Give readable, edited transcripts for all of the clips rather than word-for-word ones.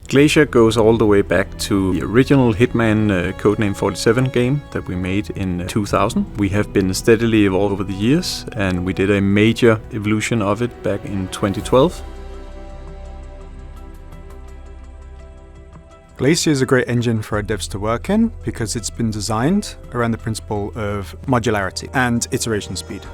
Glacier goes all the way back to the original Hitman Codename 47 game that we made in 2000. We have been steadily evolved over the years, and we did a major evolution of it back in 2012. Glacier is a great engine for our devs to work in because it's been designed around the principle of modularity and iteration speed.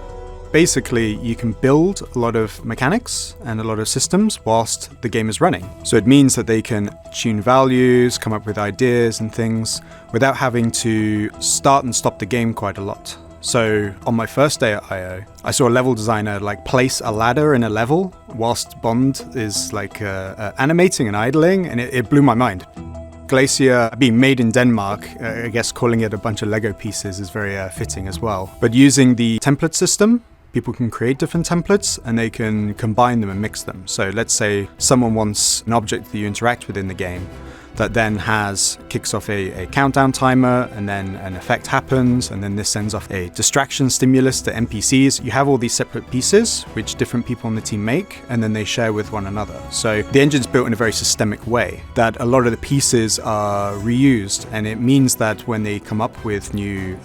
Basically, you can build a lot of mechanics and a lot of systems whilst the game is running. So it means that they can tune values, come up with ideas and things without having to start and stop the game quite a lot. So on my first day at I.O., I saw a level designer place a ladder in a level whilst Bond is animating and idling, and it blew my mind. Glacier being made in Denmark, I guess calling it a bunch of Lego pieces is very fitting as well. But using the template system, people can create different templates and they can combine them and mix them. So let's say someone wants an object that you interact with in the game that then kicks off a countdown timer, and then an effect happens, and then this sends off a distraction stimulus to NPCs. You have all these separate pieces which different people on the team make, and then they share with one another. So the engine's built in a very systemic way that a lot of the pieces are reused, and it means that when they come up with new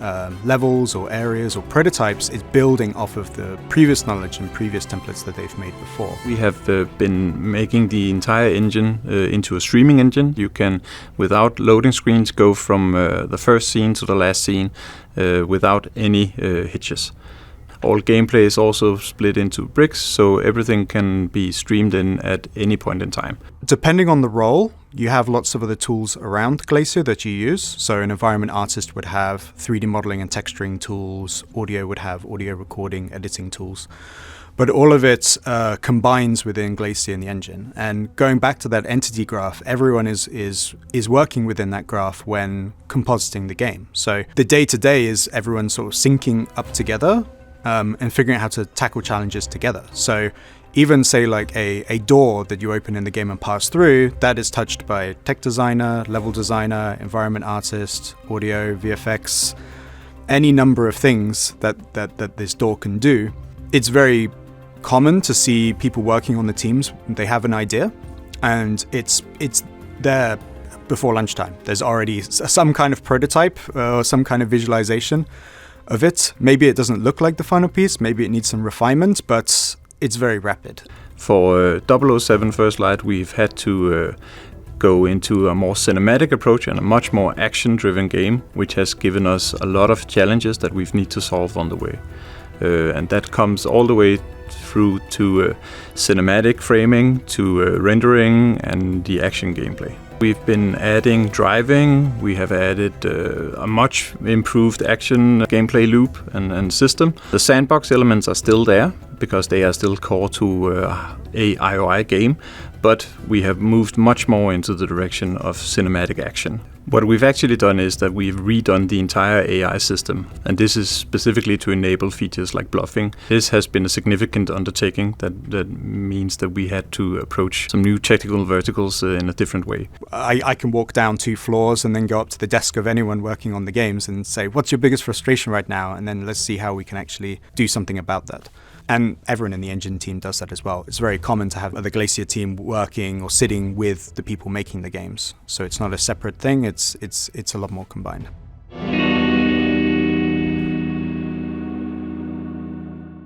levels or areas or prototypes, it's building off of the previous knowledge and previous templates that they've made before. We have been making the entire engine into a streaming engine. You can, without loading screens, go from the first scene to the last scene without any hitches. All gameplay is also split into bricks, so everything can be streamed in at any point in time. Depending on the role, you have lots of other tools around Glacier that you use. So an environment artist would have 3D modeling and texturing tools, audio would have audio recording, editing tools. But all of it combines within Glacier in the engine. And going back to that entity graph, everyone is working within that graph when compositing the game. So the day-to-day is everyone sort of syncing up together and figuring out how to tackle challenges together. So even say a door that you open in the game and pass through, that is touched by tech designer, level designer, environment artist, audio, VFX, any number of things that this door can do. It's very common to see people working on the teams. They have an idea and it's there before lunchtime. There's already some kind of prototype or some kind of visualization of it. Maybe it doesn't look like the final piece, maybe it needs some refinement, but it's very rapid. For 007 First Light, we've had to go into a more cinematic approach and a much more action-driven game, which has given us a lot of challenges that we need to solve on the way. And that comes all the way through to cinematic framing, to rendering and the action gameplay. We've been adding driving, we have added a much improved action gameplay loop and system. The sandbox elements are still there because they are still core to a IOI game, but we have moved much more into the direction of cinematic action. What we've actually done is that we've redone the entire AI system, and this is specifically to enable features like bluffing. This has been a significant undertaking that means that we had to approach some new technical verticals in a different way. I can walk down 2 floors and then go up to the desk of anyone working on the games and say, what's your biggest frustration right now? And then let's see how we can actually do something about that. And everyone in the engine team does that as well. It's very common to have the Glacier team working or sitting with the people making the games. So it's not a separate thing, it's a lot more combined.